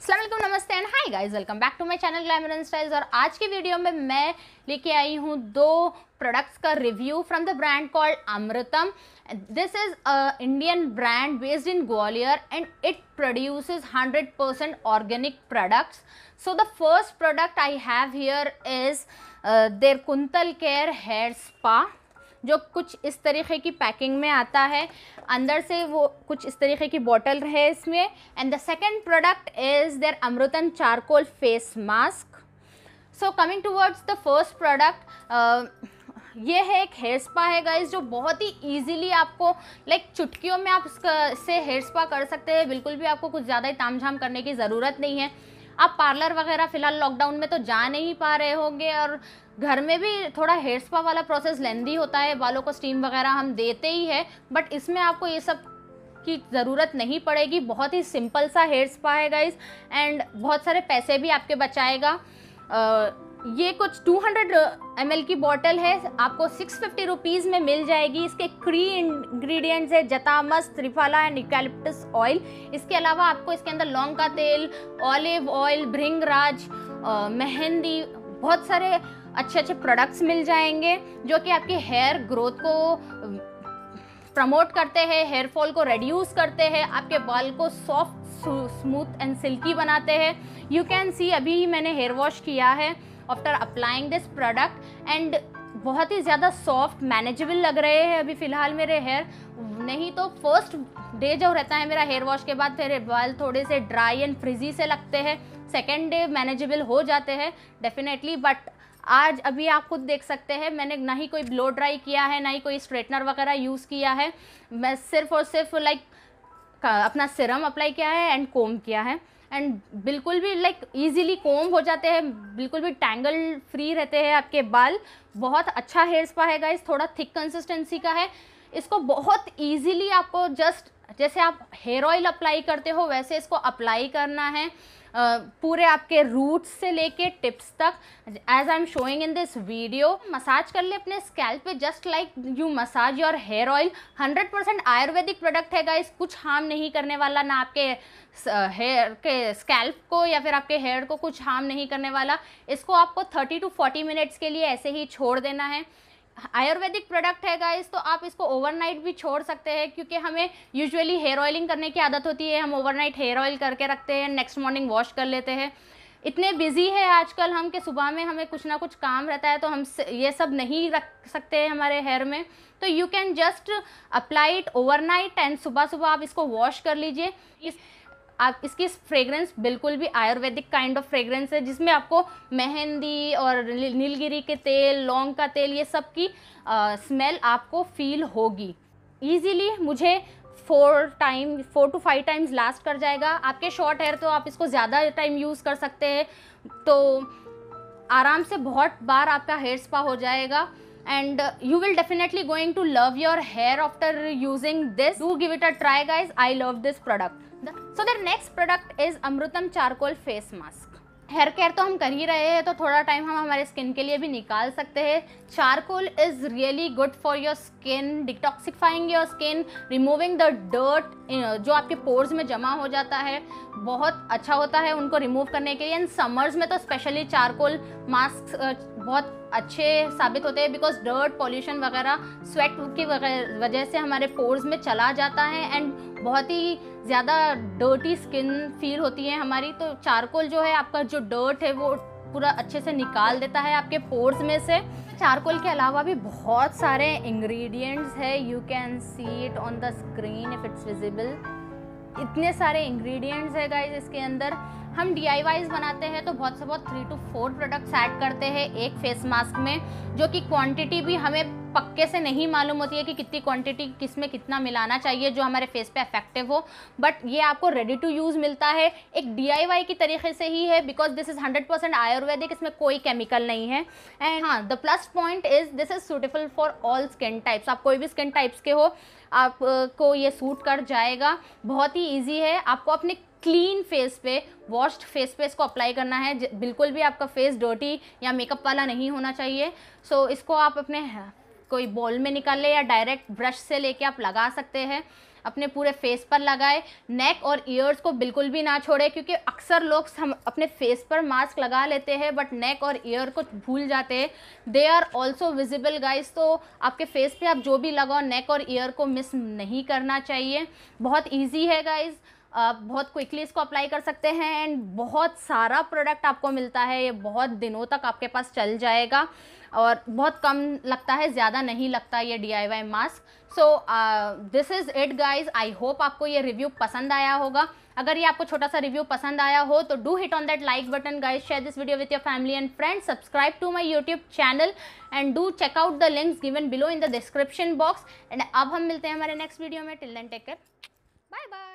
अस्सलाम वालेकुम, नमस्ते and hi guys, welcome back to my channel glamour and styles. और आज की वीडियो में मैं लेके आई हूँ दो प्रोडक्ट्स का review from the brand called Amrutam. This is a Indian brand based in Gwalior and it produces 100% organic products. So the first product I have here is their Kuntal Care Hair Spa, जो कुछ इस तरीके की packing में आता है। अंदर से वो कुछ इस तरीके की बॉटल है इसमें। And the second product is their Amrutam charcoal face mask. So coming towards the first product, ये है एक हेयर स्पा है गाइज, जो बहुत ही इजीली आपको चुटकियों में आप इससे हेयर स्पा कर सकते हैं। बिल्कुल भी आपको कुछ ज़्यादा ही तामझाम करने की ज़रूरत नहीं है। आप पार्लर वगैरह फ़िलहाल लॉकडाउन में तो जा नहीं पा रहे होंगे, और घर में भी थोड़ा हेयर स्पा वाला प्रोसेस लेंदी होता है। बालों को स्टीम वगैरह हम देते ही है, बट इसमें आपको ये सब की ज़रूरत नहीं पड़ेगी। बहुत ही सिंपल सा हेयर स्पा है गाइज, एंड बहुत सारे पैसे भी आपके बचाएगा। ये कुछ 200 ml की बॉटल है, आपको 650 रुपीज़ में मिल जाएगी। इसके कई इंग्रेडिएंट्स है जतामस, त्रिफला एंड यूकैलिप्टस ऑयल। इसके अलावा आपको इसके अंदर लौंग का तेल, ऑलिव ऑयल, भृंगराज, मेहंदी, बहुत सारे अच्छे अच्छे प्रोडक्ट्स मिल जाएंगे जो कि आपके हेयर ग्रोथ को प्रमोट करते हैं, हेयर फॉल को रिड्यूस करते हैं, आपके बाल को सॉफ्ट, स्मूथ एंड सिल्की बनाते हैं। यू कैन सी अभी ही मैंने हेयर वॉश किया है after applying this product, and बहुत ही ज़्यादा सॉफ्ट मैनेजेबल लग रहे हैं अभी फ़िलहाल मेरे हेयर। नहीं तो फर्स्ट डे जो रहता है मेरा हेयर वॉश के बाद, फिर बाल थोड़े से ड्राई एंड फ्रिजी से लगते हैं। सेकेंड डे मैनेजेबल हो जाते हैं डेफिनेटली, बट आज अभी आप खुद देख सकते हैं मैंने ना ही कोई ब्लो ड्राई किया है, ना ही कोई स्ट्रेटनर वगैरह यूज़ किया है। मैं सिर्फ और सिर्फ अपना सीरम अप्लाई किया है एंड कोम किया है, एंड बिल्कुल भी इजीली कोम हो जाते हैं, बिल्कुल भी टैंगल फ्री रहते हैं आपके बाल। बहुत अच्छा हेयर स्पा है गाइस, थोड़ा थिक कंसिस्टेंसी का है। इसको बहुत इजीली आपको जस्ट जैसे आप हेयर ऑयल अप्लाई करते हो वैसे इसको अप्लाई करना है, पूरे आपके रूट्स से लेके टिप्स तक, as I am showing in this video. Massage कर ले अपने स्कैल्प पे just like you massage your hair oil. 100% Ayurvedic product है गाइस, कुछ हार्म नहीं करने वाला, ना आपके हेयर के स्कैल्प को या फिर आपके हेयर को कुछ हार्म नहीं करने वाला। इसको आपको 30 to 40 मिनट्स के लिए ऐसे ही छोड़ देना है। आयुर्वेदिक प्रोडक्ट है गाइस, तो आप इसको ओवरनाइट भी छोड़ सकते हैं, क्योंकि हमें यूजुअली हेयर ऑयलिंग करने की आदत होती है। हम ओवरनाइट हेयर ऑयल करके रखते हैं, नेक्स्ट मॉर्निंग वॉश कर लेते हैं। इतने बिजी है आजकल हम कि सुबह में हमें कुछ ना कुछ काम रहता है, तो हम ये सब नहीं रख सकते हैं हमारे हेयर में। तो you can just apply it overnight and सुबह सुबह आप इसको वॉश कर लीजिए। आप इसकी फ्रेग्रेंस बिल्कुल भी आयुर्वेदिक काइंड ऑफ फ्रेग्रेंस है, जिसमें आपको मेहंदी और नीलगिरी के तेल, लौंग का तेल, ये सब की स्मेल आपको फील होगी। ईजीली मुझे 4 to 5 टाइम्स लास्ट कर जाएगा। आपके शॉर्ट हेयर तो आप इसको ज़्यादा टाइम यूज़ कर सकते हैं, तो आराम से बहुत बार आपका हेयर स्पा हो जाएगा। And you will definitely going to love your hair after using this. Do give it a try guys, I love this product. So the next product is Amrutam charcoal face mask. Hair care तो हम कर ही रहे हैं, तो थोड़ा time हम हमारे skin के लिए भी निकाल सकते हैं। Charcoal is really good for your skin, detoxifying your skin, removing the dirt जो आपके पोर्स में जमा हो जाता है, बहुत अच्छा होता है उनको रिमूव करने के लिए। एंड समर्स में तो स्पेशली चारकोल मास्क बहुत अच्छे साबित होते हैं, बिकॉज डर्ट, पॉल्यूशन वगैरह, स्वेट की वजह से हमारे पोर्स में चला जाता है, एंड बहुत ही ज़्यादा डर्टी स्किन फील होती है हमारी। तो चारकोल जो है आपका जो डर्ट है वो पूरा अच्छे से निकाल देता है आपके पोर्स में से। चारकोल के अलावा भी बहुत सारे इंग्रेडिएंट्स है, you can see it on the screen if it's visible. इतने सारे इंग्रेडिएंट्स है गाइज इसके अंदर। हम DIYs बनाते हैं तो बहुत से बहुत 3 to 4 प्रोडक्ट्स ऐड करते हैं एक फेस मास्क में, जो कि क्वांटिटी भी हमें पक्के से नहीं मालूम होती है कि कितनी क्वांटिटी किस में कितना मिलाना चाहिए जो हमारे फेस पे इफेक्टिव हो। बट ये आपको रेडी टू यूज़ मिलता है, एक DIY की तरीके से ही है, बिकॉज दिस इज़ 100% आयुर्वेदिक, इसमें कोई केमिकल नहीं है। एंड हाँ, the plus point is this is suitable for all skin types. आप कोई भी स्किन टाइप्स के हो, आपको ये सूट कर जाएगा। बहुत ही ईजी है, आपको अपने क्लीन फेस पे, वॉश्ड फेस पे इसको अप्लाई करना है। बिल्कुल भी आपका फेस डर्टी या मेकअप वाला नहीं होना चाहिए। सो इसको आप अपने कोई बॉल में निकाल ले या डायरेक्ट ब्रश से लेके आप लगा सकते हैं। अपने पूरे फेस पर लगाए, नेक और ईयर्स को बिल्कुल भी ना छोड़े, क्योंकि अक्सर लोग हम अपने फेस पर मास्क लगा लेते हैं बट नेक और ईयर को भूल जाते हैं। They are also visible guys, तो आपके फेस पे आप जो भी लगाओ नेक और ईयर को मिस नहीं करना चाहिए। बहुत ईजी है गाइज, बहुत क्विकली इसको अप्लाई कर सकते हैं एंड बहुत सारा प्रोडक्ट आपको मिलता है, ये बहुत दिनों तक आपके पास चल जाएगा और बहुत कम लगता है, ज़्यादा नहीं लगता ये DIY mask. So this is it guys, I hope आपको ये रिव्यू पसंद आया होगा। अगर ये आपको छोटा सा रिव्यू पसंद आया हो तो do hit on that like button guys, share this video with your family and friends, subscribe to my YouTube channel and do check out the links given below in the description box. And अब हम मिलते हैं हमारे next video में। Till then take care, bye bye.